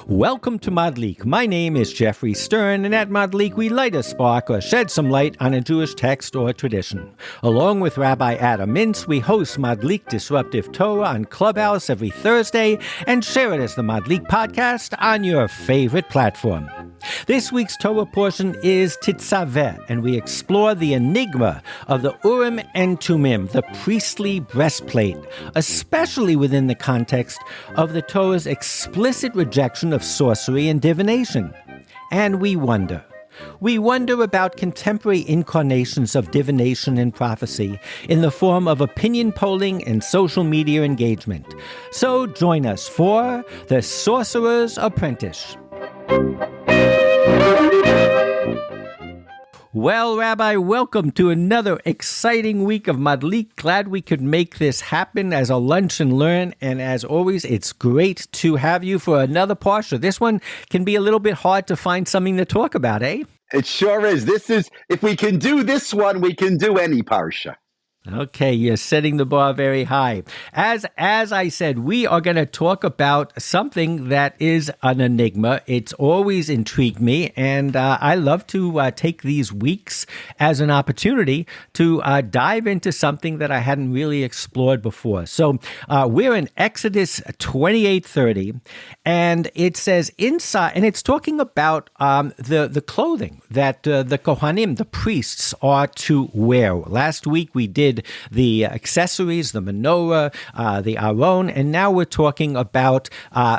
Welcome to Madlik. My name is Jeffrey Stern, and at Madlik we light a spark or shed some light on a Jewish text or tradition. Along with Rabbi Adam Mintz, we host Madlik Disruptive Torah on Clubhouse every Thursday and share it as the Madlik podcast on your favorite platform. This week's Torah portion is Titzaveh, and we explore the enigma of the Urim and Tumim, the priestly breastplate, especially within the context of the Torah's explicit rejection of sorcery and divination. And we wonder about contemporary incarnations of divination and prophecy in the form of opinion polling and social media engagement. So join us for the Sorcerers Apprentice. Well, Rabbi, welcome to another exciting week of Madlik. Glad we could make this happen as a lunch and learn. And as always, it's great to have you for another parsha. This one can be a little bit hard to find something to talk about, eh? It sure is. If we can do this one, we can do any parsha. Okay, you're setting the bar very high. As I said, we are going to talk about something that is an enigma. It's always intrigued me, and I love to take these weeks as an opportunity to dive into something that I hadn't really explored before. So we're in Exodus 28:30, and it says inside, and it's talking about the clothing that the Kohanim, the priests, are to wear. Last week we did the accessories, the menorah, the aron, and now we're talking about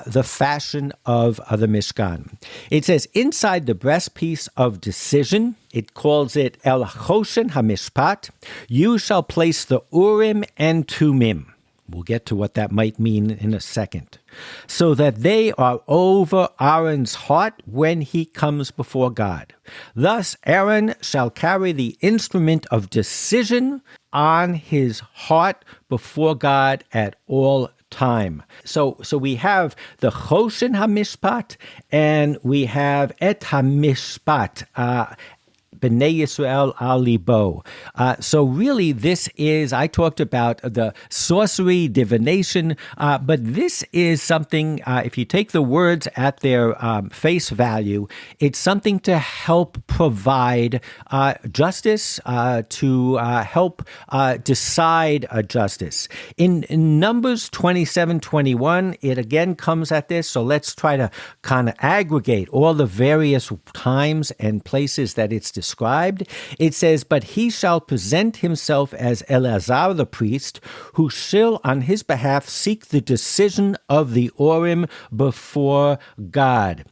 the fashion of the Mishkan. It says, inside the breastpiece of decision, it calls it El Choshen HaMishpat, you shall place the Urim and Tumim. We'll get to what that might mean in a second. So that they are over Aaron's heart when he comes before God. Thus Aaron shall carry the instrument of decision on his heart before God at all time. So we have the Choshen HaMishpat and we have Et HaMishpat, B'nai Yisrael al libo. So really this is, I talked about the sorcery, divination, but this is something, if you take the words at their face value, it's something to help provide justice, to help decide justice. In Numbers 27:21, it again comes at this, so let's try to kind of aggregate all the various times and places that it's described. It says, but he shall present himself as Eleazar the priest, who shall on his behalf seek the decision of the Urim before God.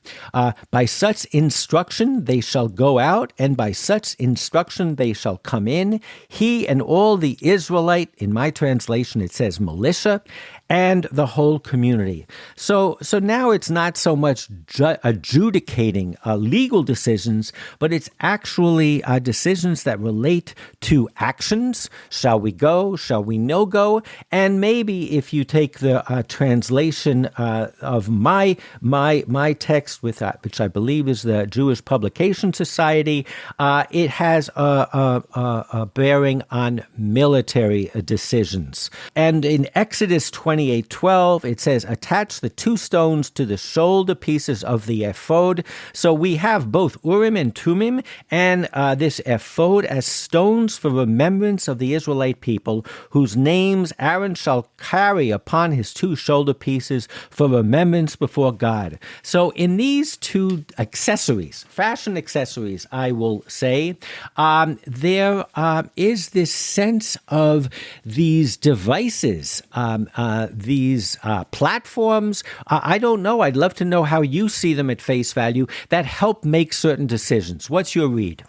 By such instruction they shall go out, and by such instruction they shall come in, he and all the Israelite, in my translation it says militia, and the whole community. So now it's not so much adjudicating legal decisions, but it's actually decisions that relate to actions. Shall we go? Shall we no go? And maybe if you take the translation of my text, which I believe is the Jewish Publication Society, it has a bearing on military decisions. And in Exodus 28:12, it says, attach the two stones to the shoulder pieces of the ephod. So we have both Urim and Tumim and this ephod as stones for remembrance of the Israelite people, whose names Aaron shall carry upon his two shoulder pieces for remembrance before God. So in these two accessories, fashion accessories, I will say, there is this sense of these devices, these platforms. I don't know. I'd love to know how you see them at face value that help make certain decisions. What's your read?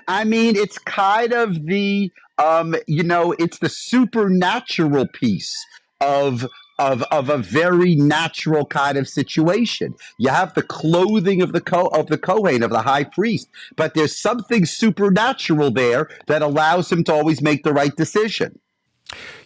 I mean, it's kind of the, it's the supernatural piece of a very natural kind of situation. You have the clothing of the Kohen, of the high priest, but there's something supernatural there that allows him to always make the right decision.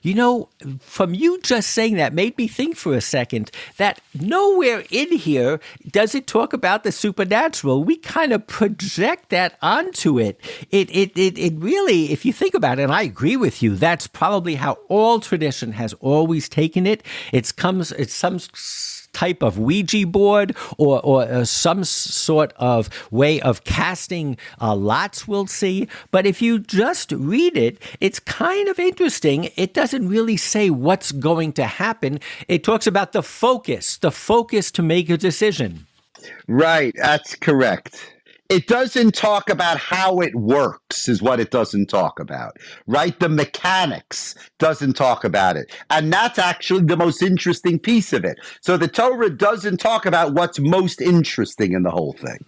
You know, from you just saying that made me think for a second that nowhere in here does it talk about the supernatural. We kind of project that onto it. It really, if you think about it, and I agree with you, that's probably how all tradition has always taken it. It's sometimes type of Ouija board or some sort of way of casting lots, we'll see. But if you just read it, it's kind of interesting. It doesn't really say what's going to happen. It talks about the focus to make a decision. Right, that's correct. It doesn't talk about how it works, is what it doesn't talk about, right? The mechanics doesn't talk about it. And that's actually the most interesting piece of it. So the Torah doesn't talk about what's most interesting in the whole thing.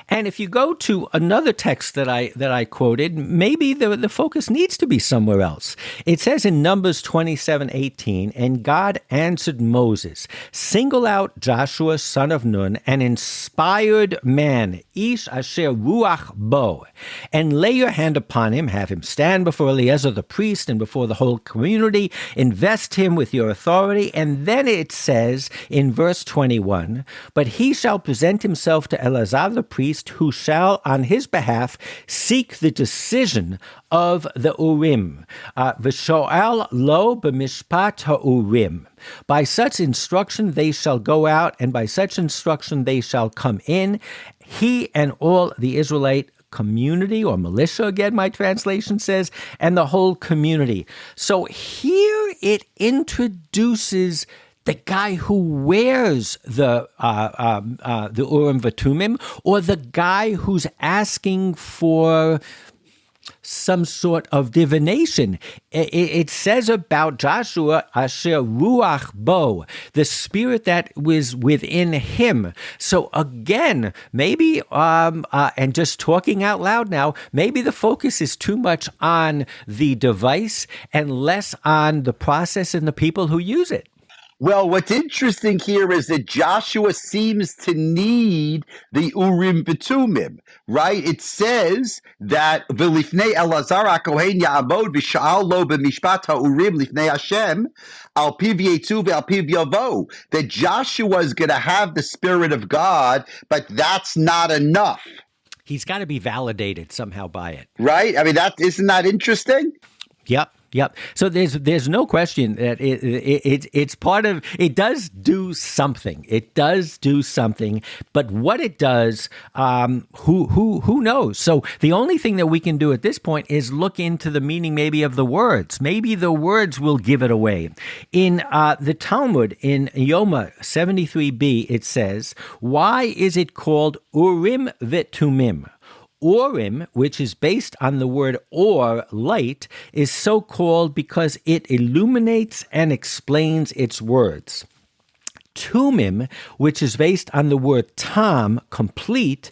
And if you go to another text that I quoted, maybe the focus needs to be somewhere else. It says in Numbers 27:18, and God answered Moses, single out Joshua, son of Nun, an inspired man, ish asher ruach bo, and lay your hand upon him, have him stand before Eleazar the priest and before the whole community, invest him with your authority. And then it says in verse 21, but he shall present himself to Eleazar the priest, who shall on his behalf seek the decision of the Urim. V'sho'al lo b'mishpat ha'urim. By such instruction they shall go out, and by such instruction they shall come in, he and all the Israelite community, or militia again, my translation says, and the whole community. So here it introduces the guy who wears the Urim V'Tumim, or the guy who's asking for some sort of divination. It says about Joshua, Asher Ruach Bo, the spirit that was within him. So again, maybe, and just talking out loud now, maybe the focus is too much on the device and less on the process and the people who use it. Well, what's interesting here is that Joshua seems to need the Urim V'Tumim, right? It says that V'lifnei Elazar HaKohen Ya'amod V'sha'al lo b'mishpat ha'Urim lifnei Hashem al piv yetzu ve'al piv yavo, that Joshua is going to have the Spirit of God, but that's not enough. He's got to be validated somehow by it. Right? I mean, isn't that interesting? Yep. So there's no question that it's part of, it does do something. It does do something, but what it does, who knows? So the only thing that we can do at this point is look into the meaning maybe of the words. Maybe the words will give it away. In the Talmud, in Yoma 73b, it says, why is it called Urim V'Tumim? Urim, which is based on the word or, light, is so called because it illuminates and explains its words. Tumim, which is based on the word tam, complete,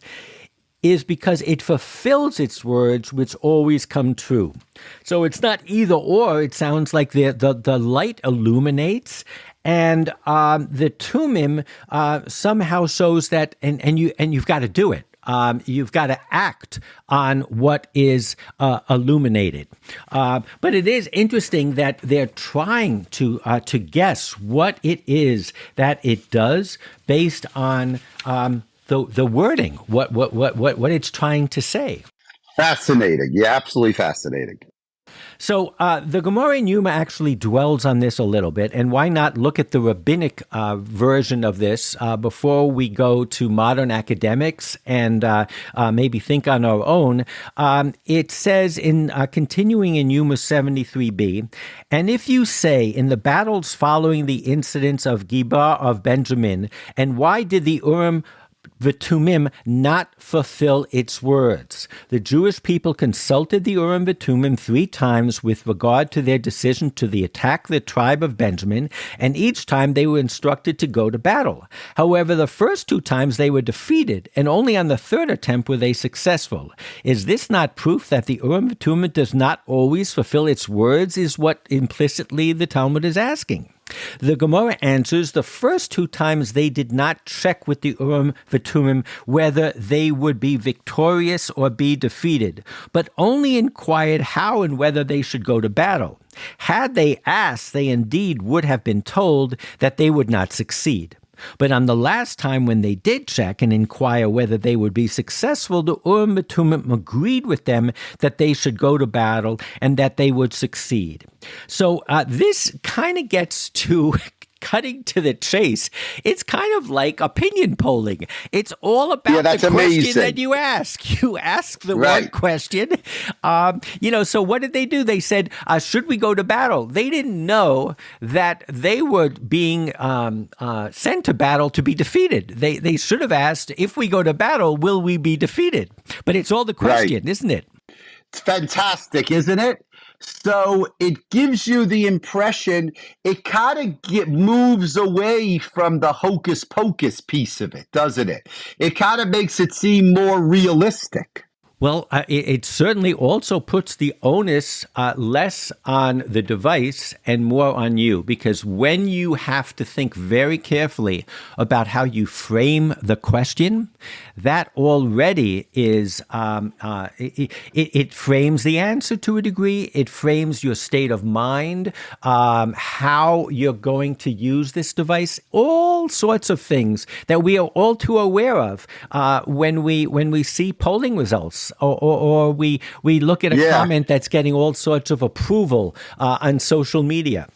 is because it fulfills its words, which always come true. So it's not either or. It sounds like the light illuminates, and the tumim somehow shows that, and you've got to do it. You've got to act on what is illuminated. But it is interesting that they're trying to guess what it is that it does based on the wording, what it's trying to say. Fascinating. Yeah, absolutely fascinating. So the Gemara in Yuma actually dwells on this a little bit, and why not look at the rabbinic version of this before we go to modern academics and maybe think on our own. It says, in continuing in Yuma 73b, and if you say, in the battles following the incidents of Gibeah of Benjamin, and why did the Urim V'Tumim not fulfill its words? The Jewish people consulted the Urim V'Tumim 3 times with regard to their decision to attack the tribe of Benjamin, and each time they were instructed to go to battle. However, the first 2 times they were defeated, and only on the 3rd attempt were they successful. Is this not proof that the Urim V'Tumim does not always fulfill its words, is what implicitly the Talmud is asking? The Gemara answers, the first 2 times they did not check with the Urim V'Tumim whether they would be victorious or be defeated, but only inquired how and whether they should go to battle. Had they asked, they indeed would have been told that they would not succeed. But on the last time when they did check and inquire whether they would be successful, the Urim V'Tumim agreed with them that they should go to battle and that they would succeed. So this kind of gets to cutting to the chase. It's kind of like opinion polling. It's all about that's the question amazing. that you ask. You ask the one Right. question. So what did they do? They said, should we go to battle? They didn't know that they were being sent to battle to be defeated. They should have asked, if we go to battle, will we be defeated? But it's all the question, isn't it? It's fantastic, isn't it? So it gives you the impression, it kind of moves away from the hocus pocus piece of it, doesn't it? It kind of makes it seem more realistic. Well, it certainly also puts the onus less on the device and more on you, because when you have to think very carefully about how you frame the question, that already is, it frames the answer to a degree. It frames your state of mind, how you're going to use this device, all sorts of things that we are all too aware of when we see polling results. Or we look at a comment that's getting all sorts of approval on social media.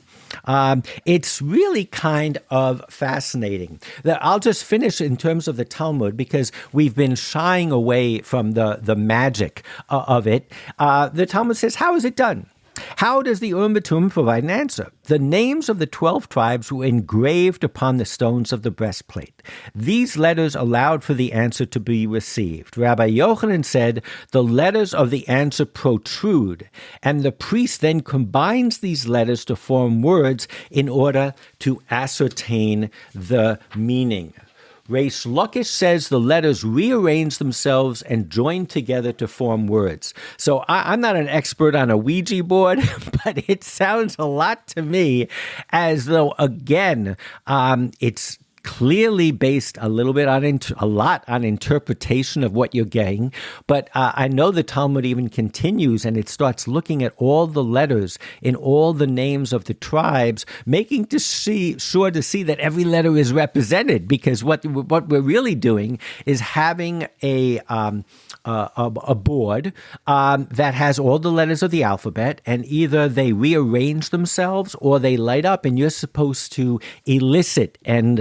It's really kind of fascinating. I'll just finish in terms of the Talmud, because we've been shying away from the magic of it. The Talmud says, how is it done? How does the Urim V'Tumim provide an answer? The names of the 12 tribes were engraved upon the stones of the breastplate. These letters allowed for the answer to be received. Rabbi Yochanan said, the letters of the answer protrude, and the priest then combines these letters to form words in order to ascertain the meaning. Reish Lakish says the letters rearrange themselves and join together to form words. So I'm not an expert on a Ouija board, but it sounds a lot to me as though, again, it's clearly based a little bit on a lot on interpretation of what you're getting. But I know the Talmud even continues, and it starts looking at all the letters in all the names of the tribes, making sure to see that every letter is represented. Because what we're really doing is having a board that has all the letters of the alphabet, and either they rearrange themselves or they light up, and you're supposed to elicit and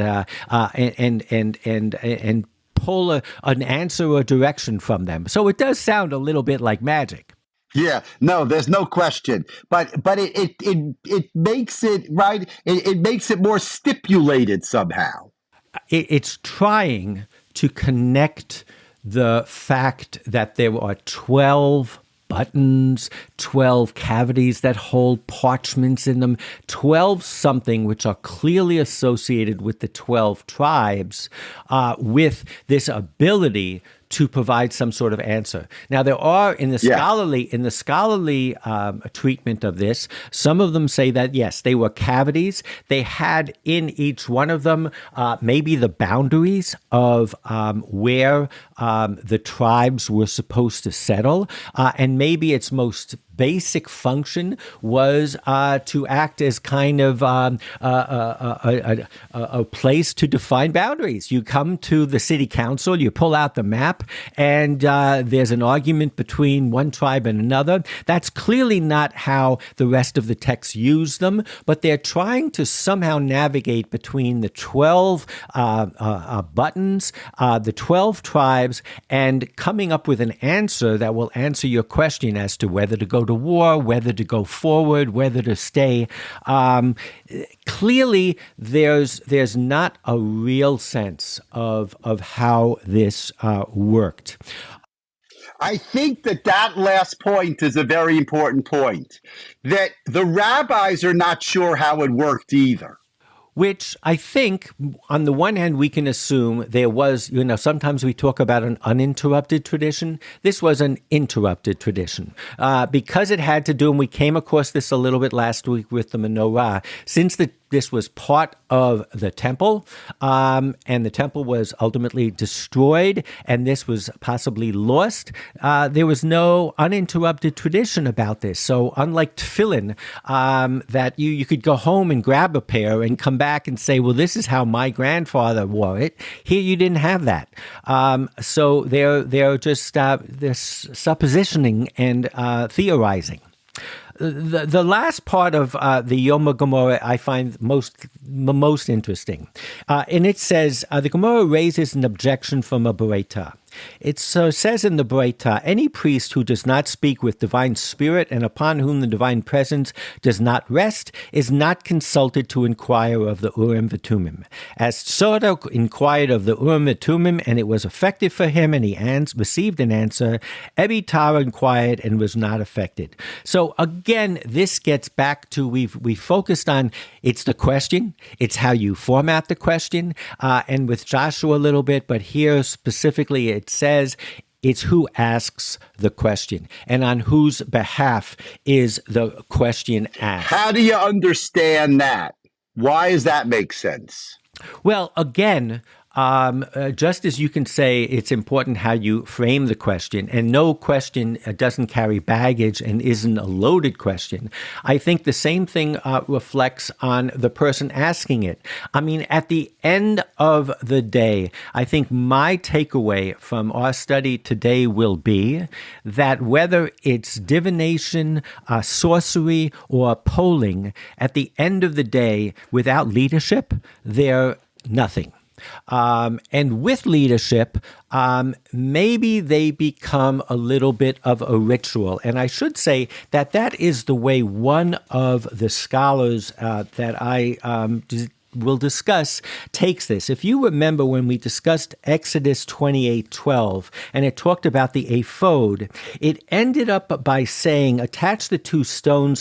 pull an answer or direction from them. So it does sound a little bit like magic. Yeah, no, there's no question. But it makes it right. It makes it more stipulated somehow. It's trying to connect the fact that there are 12 buttons, 12 cavities that hold parchments in them, 12 something which are clearly associated with the 12 tribes, with this ability to provide some sort of answer. Now, there are in the scholarly treatment of this, some of them say that yes, they were cavities. They had in each one of them maybe the boundaries of where the tribes were supposed to settle, and maybe its most basic function was to act as kind of a place to define boundaries. You come to the city council, you pull out the map, and there's an argument between one tribe and another. That's clearly not how the rest of the texts use them, but they're trying to somehow navigate between the 12 buttons, the 12 tribes, and coming up with an answer that will answer your question as to whether to go to war, whether to go forward, whether to stay. Clearly, there's not a real sense of how this worked. I think that last point is a very important point, that the rabbis are not sure how it worked either. Which I think, on the one hand, we can assume there was, sometimes we talk about an uninterrupted tradition. This was an interrupted tradition. Because it had to do, and we came across this a little bit last week with the menorah, since this was part of the temple, and the temple was ultimately destroyed, and this was possibly lost. There was no uninterrupted tradition about this. So unlike tefillin, that you could go home and grab a pair and come back and say, well, this is how my grandfather wore it. Here you didn't have that. So they're just they're suppositioning and theorizing. the last part of the Yom Gemara I find most interesting, and it says the Gemara raises an objection from a Bereita. It says in the Breita, any priest who does not speak with divine spirit and upon whom the divine presence does not rest is not consulted to inquire of the Urim V'Tumim. As Tzadok inquired of the Urim V'Tumim and it was effective for him and he received an answer, Ebitar inquired and was not affected. So again, this gets back to we focused on it's the question, it's how you format the question, and with Joshua a little bit, but here specifically it says it's who asks the question and on whose behalf is the question asked. How do you understand that? Why does that make sense? Well, again, just as you can say it's important how you frame the question, and no question doesn't carry baggage and isn't a loaded question, I think the same thing reflects on the person asking it. I mean, at the end of the day, I think my takeaway from our study today will be that whether it's divination, sorcery, or polling, at the end of the day, without leadership, they're nothing. And with leadership, maybe they become a little bit of a ritual. And I should say that that is the way one of the scholars that I will discuss takes this. If you remember when we discussed Exodus 28:12, and it talked about the ephod, it ended up by saying, attach the two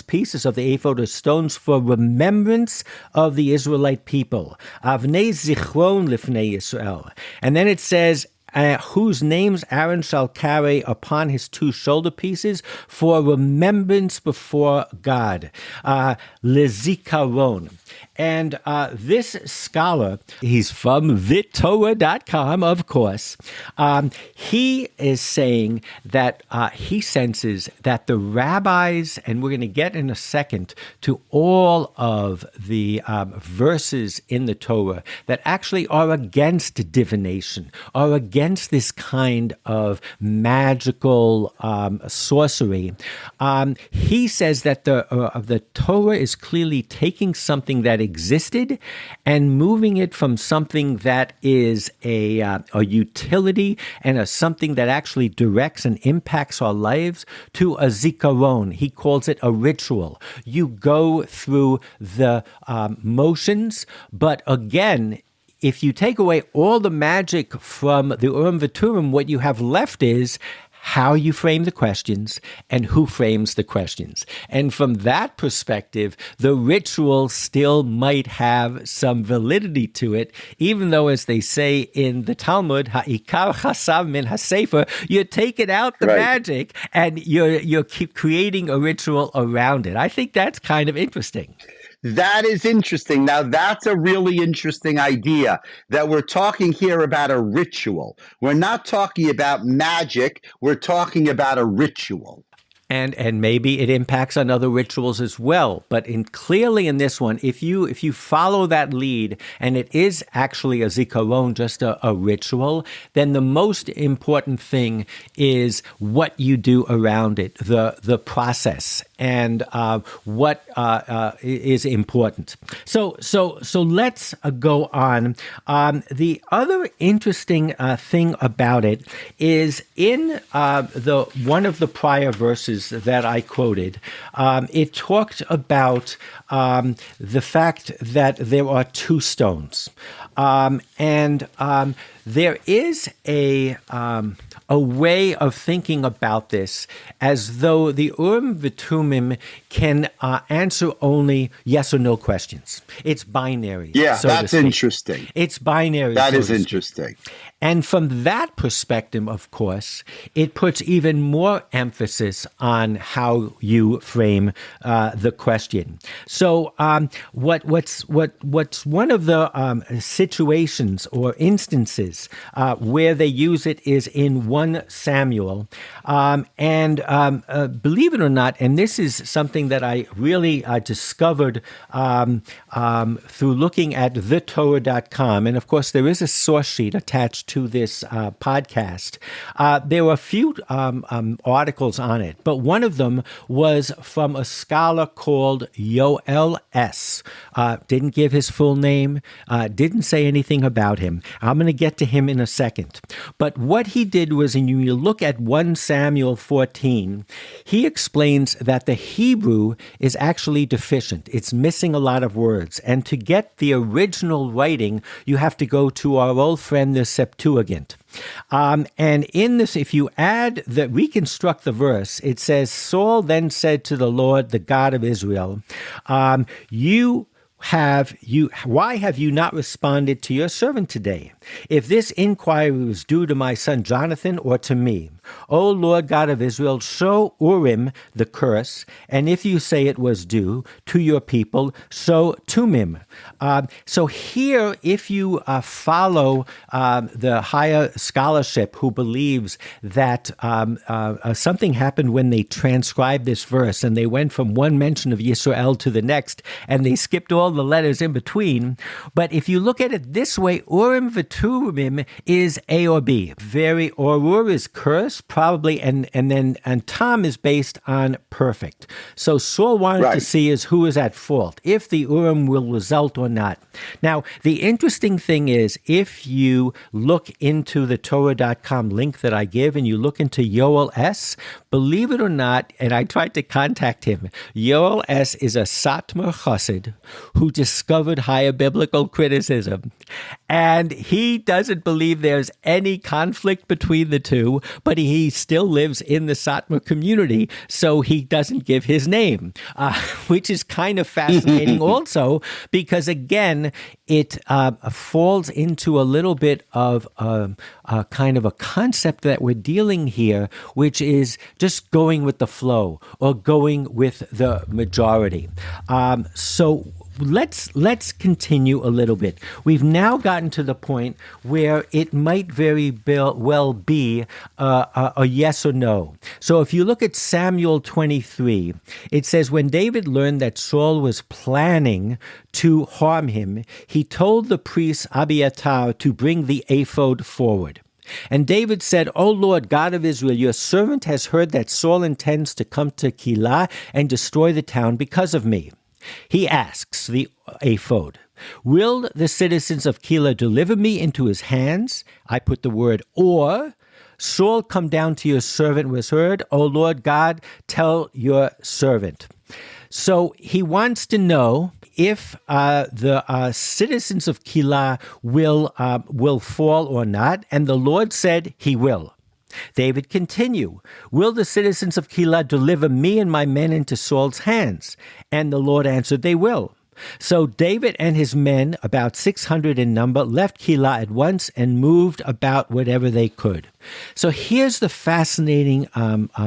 pieces of the ephod as stones for remembrance of the Israelite people. Avnei zichron lifnei Yisrael. And then it says, whose names Aaron shall carry upon his two shoulder pieces for remembrance before God. Lezikaron. And this scholar, he's from VitTorah.com, of course, he is saying that he senses that the rabbis, and we're going to get in a second to all of the verses in the Torah that actually are against divination, are against this kind of magical sorcery. He says that the Torah is clearly taking something that existed and moving it from something that is a utility and something that actually directs and impacts our lives to a zikaron. He calls it a ritual. You go through the motions, but again, if you take away all the magic from the Urim V'Tumim, what you have left is how you frame the questions and who frames the questions. And from that perspective, the ritual still might have some validity to it, even though, as they say in the Talmud, ha'ikar chasav min ha'sefer, you're taking out the magic and you're keep creating a ritual around it. I think that's kind of interesting. That is interesting. Now, that's a really interesting idea that we're talking here about a ritual. We're not talking about magic. We're talking about a ritual. And maybe it impacts on other rituals as well. But clearly in this one, if you follow that lead and it is actually a zikaron, just a ritual, then the most important thing is what you do around it, the process, and what is important. So let's go on. The other interesting thing about it is in the one of the prior verses that I quoted, it talked about the fact that there are two stones, and there is a way of thinking about this as though the Urim V'Tumim can answer only yes or no questions. It's binary. Yeah, so that's interesting. It's binary. That is interesting. And from that perspective, of course, it puts even more emphasis on how you frame the question. So, what's one of the situations or instances where they use it is in 1 Samuel. Believe it or not, and this is something that I really discovered through looking at thetorah.com, and of course there is a source sheet attached to this podcast. There were a few articles on it, but one of them was from a scholar called Yoel S. Didn't give his full name, didn't say anything about him. I'm going to get to him in a second. But what he did was, when you look at 1 Samuel 14, he explains that the Hebrew is actually deficient. It's missing a lot of words. And to get the original writing, you have to go to our old friend, the Septuagint. And in this, if you reconstruct the verse, it says, Saul then said to the Lord, the God of Israel, why have you not responded to your servant today? If this inquiry was due to my son Jonathan or to me, O Lord God of Israel, show Urim the curse, and if you say it was due to your people, so Tumim. So here, if you follow the higher scholarship who believes that something happened when they transcribed this verse, and they went from one mention of Yisrael to the next, and they skipped all the letters in between. But if you look at it this way, Urim v'Tumim is A or B. Ur is curse, probably, and Tam is based on perfect. So Saul wanted to see is who is at fault, if the Urim will result or not. Now, the interesting thing is, if you look into the Torah.com link that I give, and you look into Yoel S., believe it or not, and I tried to contact him, Yoel S. is a Satmar Chassid who discovered higher biblical criticism. And he doesn't believe there's any conflict between the two, but he still lives in the Satmar community, so he doesn't give his name, which is kind of fascinating also, because again, it falls into a little bit of kind of a concept that we're dealing here, which is just going with the flow or going with the majority. So let's continue a little bit. We've now gotten to the point where it might very well be a yes or no. So if you look at Samuel 23, it says, when David learned that Saul was planning to harm him, he told the priest Abiathar to bring the ephod forward. And David said, O Lord God of Israel, your servant has heard that Saul intends to come to Keilah and destroy the town because of me. He asks the ephod, will the citizens of Keilah deliver me into his hands? I put the word or. Saul come down to your servant was heard. O Lord God, tell your servant. So he wants to know if the citizens of Keilah will fall or not. And the Lord said he will. David continue, will the citizens of Keilah deliver me and my men into Saul's hands? And the Lord answered, they will. So David and his men, about 600 in number, left Keilah at once and moved about whatever they could. So here's the fascinating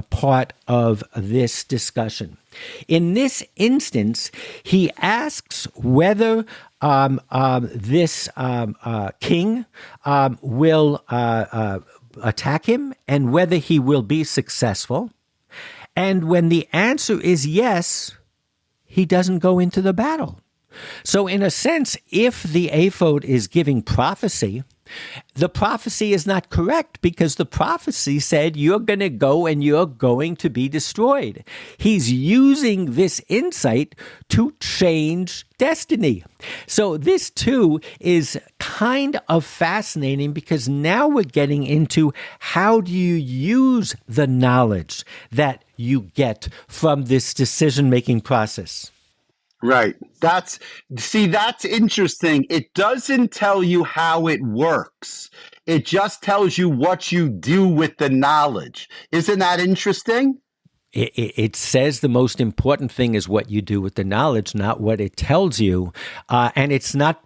part of this discussion. In this instance, he asks whether this king will attack him and whether he will be successful. And when the answer is yes, he doesn't go into the battle. So in a sense, if the ephod is giving prophecy, the prophecy is not correct because the prophecy said you're going to go and you're going to be destroyed. He's using this insight to change destiny. So this too is kind of fascinating because now we're getting into how do you use the knowledge that you get from this decision-making process. Right. That's interesting. It doesn't tell you how it works. It just tells you what you do with the knowledge. Isn't that interesting? It says the most important thing is what you do with the knowledge, not what it tells you. And it's not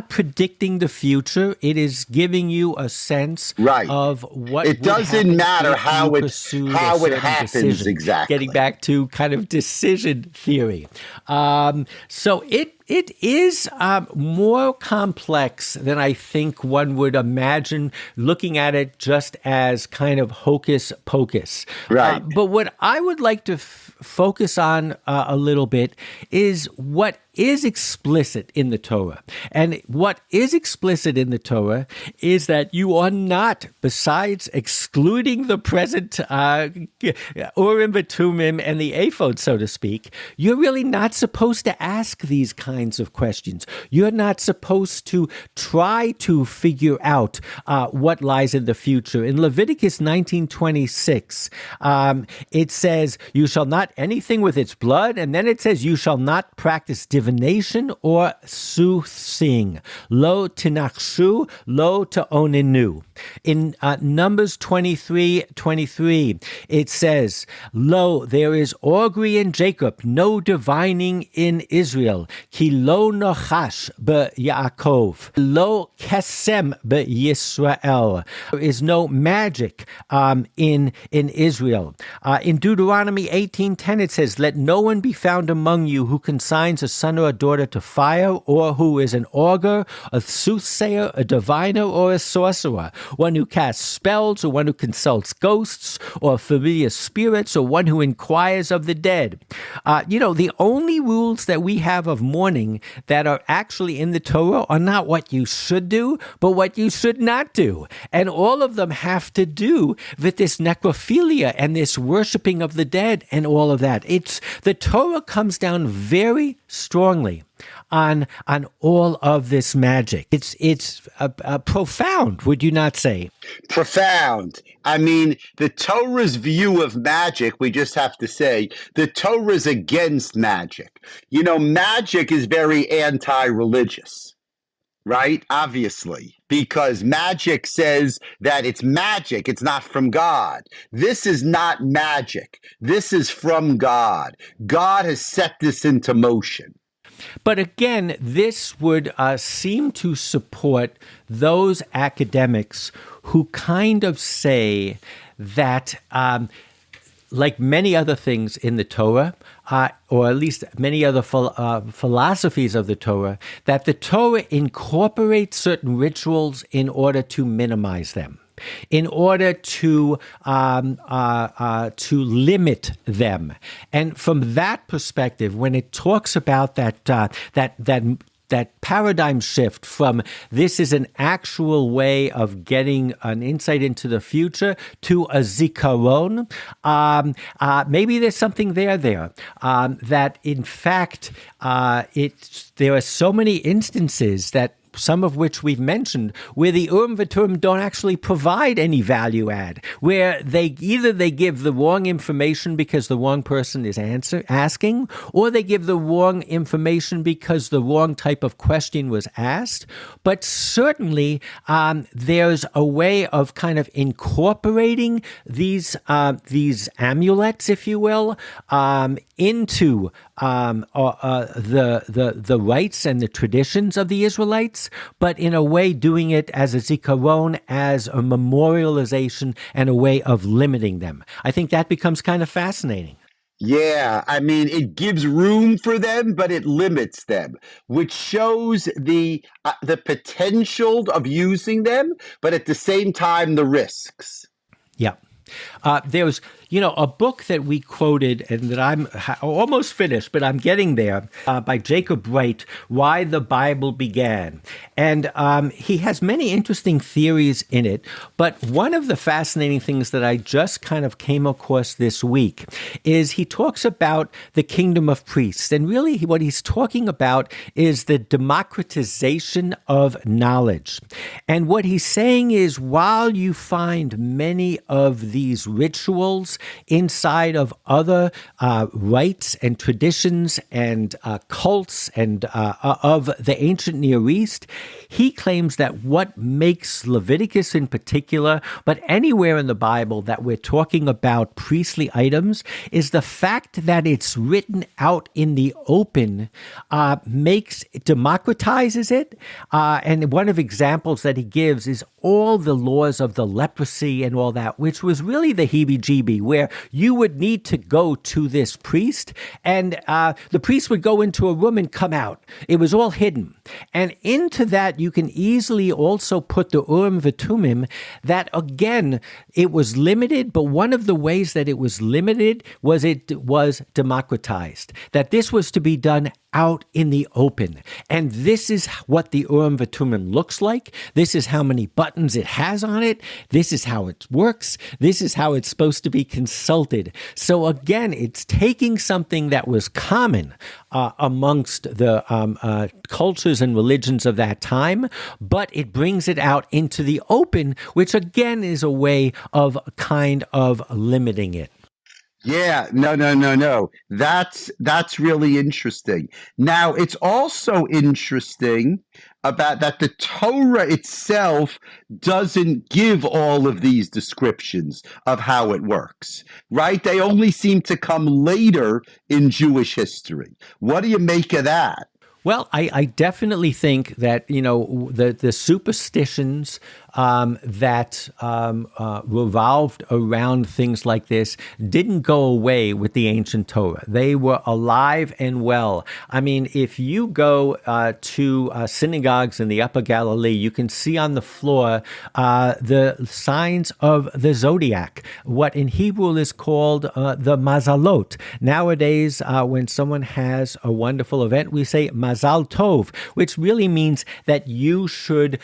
predicting the future. It is giving you a sense of what it doesn't matter how it happens decision. Exactly. Getting back to kind of decision theory. So it It is more complex than I think one would imagine looking at it just as kind of hocus pocus. Right. But what I would like to focus on a little bit is what is explicit in the Torah. And what is explicit in the Torah is that you are not, besides excluding the present Urim V'Tumim and the ephod, so to speak, you're really not supposed to ask these kinds of questions. You're not supposed to try to figure out what lies in the future. In Leviticus 19:26, it says, "You shall not anything with its blood," and then it says, "You shall not practice divination or soothsaying. Lo tinachshu, lo ta'onenu." In Numbers 23:23, it says, "Lo, there is augury in Jacob, no divining in Israel. Ki lo nochash beYaakov, lo kesem beYisrael." There is no magic in Israel. In Deuteronomy 18:10, it says, "Let no one be found among you who consigns a son or a daughter to fire, or who is an augur, a soothsayer, a diviner, or a sorcerer, one who casts spells, or one who consults ghosts, or familiar spirits, or one who inquires of the dead." The only rules that we have of mourning that are actually in the Torah are not what you should do, but what you should not do. And all of them have to do with this necrophilia and this worshiping of the dead and all of that. The Torah comes down very strongly on all of this magic. It's profound, would you not say? Profound. I mean, the Torah's view of magic, we just have to say, the Torah's against magic. Magic is very anti-religious, right? Obviously, because magic says that it's magic. It's not from God. This is not magic. This is from God. God has set this into motion. But again, this would seem to support those academics who kind of say that, like many other things in the Torah, or at least many other philosophies of the Torah, that the Torah incorporates certain rituals in order to minimize them, in order to limit them. And from that perspective, when it talks about that paradigm shift from this is an actual way of getting an insight into the future to a zikaron, maybe there's something there that in fact there are so many instances that some of which we've mentioned, where the Urim V'Tumim don't actually provide any value add, where they give the wrong information because the wrong person is asking, or they give the wrong information because the wrong type of question was asked. But certainly, there's a way of kind of incorporating these amulets, if you will, into the rites and the traditions of the Israelites, but in a way doing it as a zikaron, as a memorialization, and a way of limiting them. I think that becomes kind of fascinating. Yeah, I mean, it gives room for them, but it limits them, which shows the potential of using them, but at the same time, the risks. Yeah. There was, a book that we quoted and that I'm almost finished, but I'm getting there, by Jacob Wright, Why the Bible Began. And he has many interesting theories in it, but one of the fascinating things that I just kind of came across this week is he talks about the kingdom of priests. And really what he's talking about is the democratization of knowledge. And what he's saying is, while you find many of these rituals inside of other rites and traditions and cults and of the ancient Near East, he claims that what makes Leviticus in particular, but anywhere in the Bible that we're talking about priestly items, is the fact that it's written out in the open, democratizes it. And one of examples that he gives is all the laws of the leprosy and all that, which was really the heebie-jeebie, where you would need to go to this priest, and the priest would go into a room and come out. It was all hidden. And into that, you can easily also put the Urim V'Tumim, that again, it was limited, but one of the ways that it was limited was it was democratized, that this was to be done out in the open. And this is what the Urim V'Tumim looks like. This is how many buttons it has on it. This is how it works. This is how it's supposed to be consulted. So again, it's taking something that was common amongst the cultures and religions of that time, but it brings it out into the open, which again is a way of kind of limiting it. Yeah, no. That's really interesting. Now, it's also interesting about that the Torah itself doesn't give all of these descriptions of how it works, right? They only seem to come later in Jewish history. What do you make of that? Well, I definitely think that, the superstitions that revolved around things like this didn't go away with the ancient Torah. They were alive and well. I mean, if you go to synagogues in the Upper Galilee, you can see on the floor the signs of the zodiac, what in Hebrew is called the mazalot. Nowadays, when someone has a wonderful event, we say Mazal Tov, which really means that you should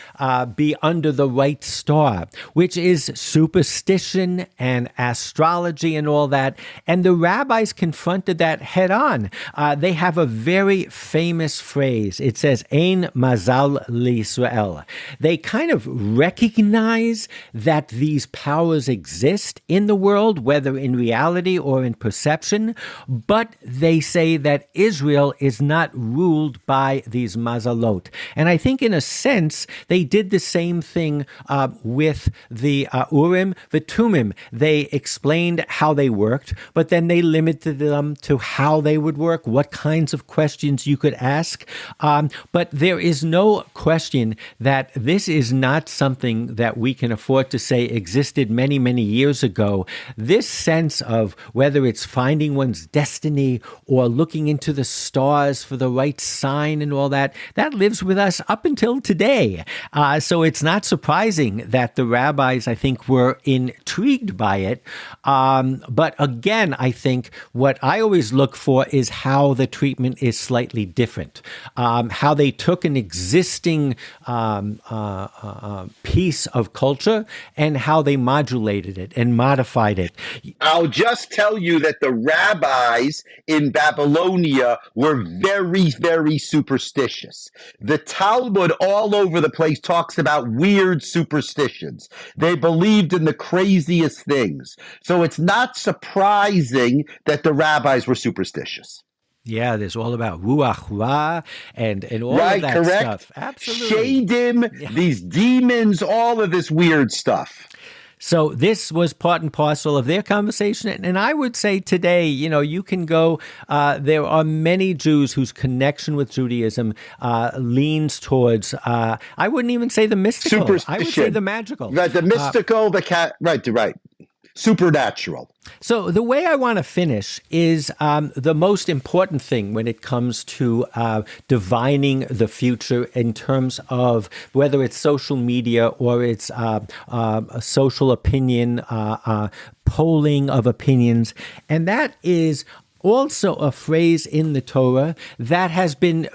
be under the right star, which is superstition and astrology and all that. And the rabbis confronted that head on. They have a very famous phrase. It says, Ein Mazal L'Yisrael. They kind of recognize that these powers exist in the world, whether in reality or in perception, but they say that Israel is not ruled by these mazalot. And I think in a sense, they did the same thing with the Urim V'Tumim. They explained how they worked, but then they limited them to how they would work, what kinds of questions you could ask. But there is no question that this is not something that we can afford to say existed many, many years ago. This sense of whether it's finding one's destiny or looking into the stars for the right sign and all that, that lives with us up until today. So it's not surprising that the rabbis, I think, were intrigued by it. But again, I think what I always look for is how the treatment is slightly different, how they took an existing piece of culture and how they modulated it and modified it. I'll just tell you that the rabbis in Babylonia were very, very superstitious. The Talmud all over the place talks about weird superstitions. They believed in the craziest things. So it's not surprising that the rabbis were superstitious. Yeah, there's all about Ruach Ra and all right, of that correct? stuff. Absolutely. Shadim, these demons, all of this weird stuff. So this was part and parcel of their conversation. And I would say today, you can go, there are many Jews whose connection with Judaism leans towards, I wouldn't even say the mystical. Superstition. I would say the magical. Right, the mystical, right. Supernatural. So the way I want to finish is the most important thing when it comes to divining the future in terms of whether it's social media or it's social opinion, polling of opinions, and that is also a phrase in the Torah that has been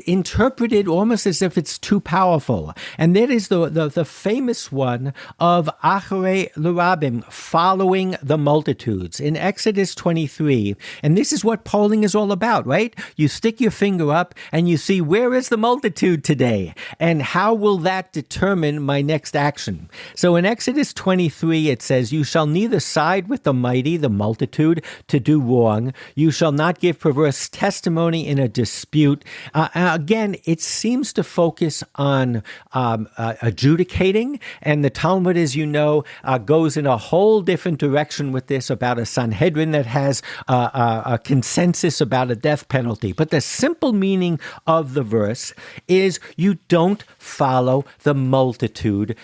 interpreted almost as if it's too powerful. And that is the famous one of Acharei L'Rabim, following the multitudes in Exodus 23. And this is what polling is all about, right? You stick your finger up and you see, where is the multitude today? And how will that determine my next action? So in Exodus 23, it says, you shall neither side with the mighty, the multitude, to do wrong. You shall not give perverse testimony in a dispute. Again, it seems to focus on adjudicating, and the Talmud, as you know, goes in a whole different direction with this about a Sanhedrin that has a consensus about a death penalty. But the simple meaning of the verse is you don't follow the multitude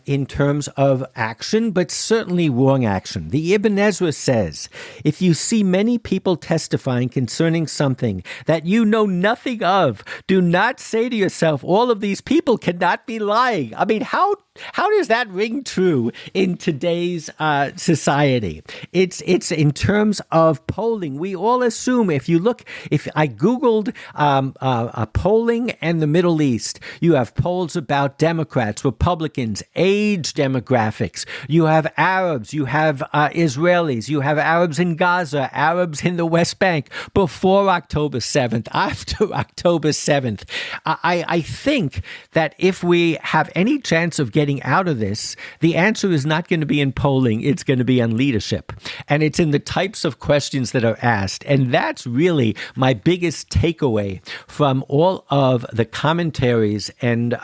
in terms of action, but certainly wrong action. The Ibn Ezra says, if you see many people testifying concerning something that you know nothing of, do not say to yourself, all of these people cannot be lying. I mean, how does that ring true in today's society? It's in terms of polling. We all assume if I Googled polling and the Middle East, you have polls about Democrats, Republicans, age demographics. You have Arabs, you have Israelis, you have Arabs in Gaza, Arabs in the West Bank, before October 7th, after October 7th. I think that if we have any chance of getting out of this, the answer is not going to be in polling, it's going to be on leadership. And it's in the types of questions that are asked. And that's really my biggest takeaway from all of the commentaries and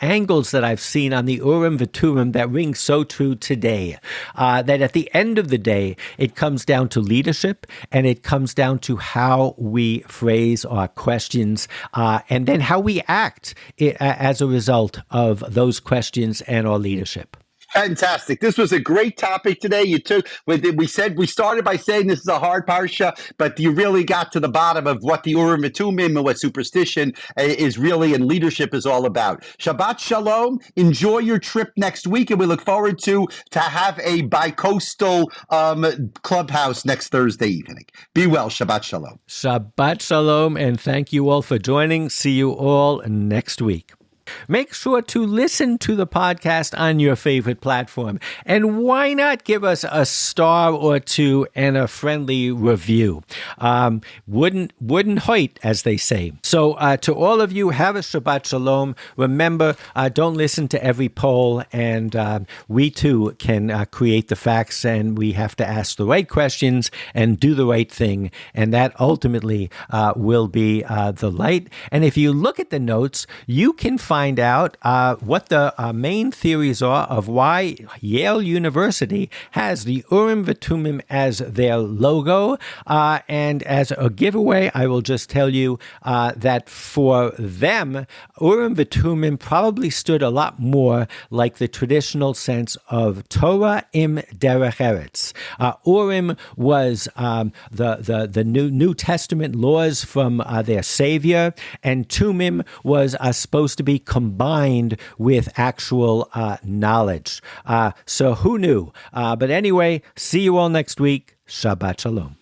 angles that I've seen on the Urim V'Turim that ring so true today. That at the end of the day, it comes down to leadership, and it comes down to how we phrase our questions, and then how we act as a result of those questions and our leadership. Fantastic. This was a great topic today. We started by saying this is a hard parsha, but you really got to the bottom of what the Urim V'Tumim and what superstition is really and leadership is all about. Shabbat Shalom. Enjoy your trip next week, and we look forward to have a bi-coastal clubhouse next Thursday evening. Be well. Shabbat Shalom. Shabbat Shalom, and thank you all for joining. See you all next week. Make sure to listen to the podcast on your favorite platform. And why not give us a star or two and a friendly review? Wouldn't hurt, as they say. So to all of you, have a Shabbat Shalom. Remember, don't listen to every poll. And we too can create the facts, and we have to ask the right questions and do the right thing. And that ultimately will be the light. And if you look at the notes, you can find out what the main theories are of why Yale University has the Urim V'Tumim as their logo. And as a giveaway, I will just tell you that for them, Urim V'Tumim probably stood a lot more like the traditional sense of Torah im derech eretz. Urim was the New Testament laws from their Savior, and Tumim was supposed to be combined with actual knowledge. So who knew? But anyway, see you all next week. Shabbat Shalom.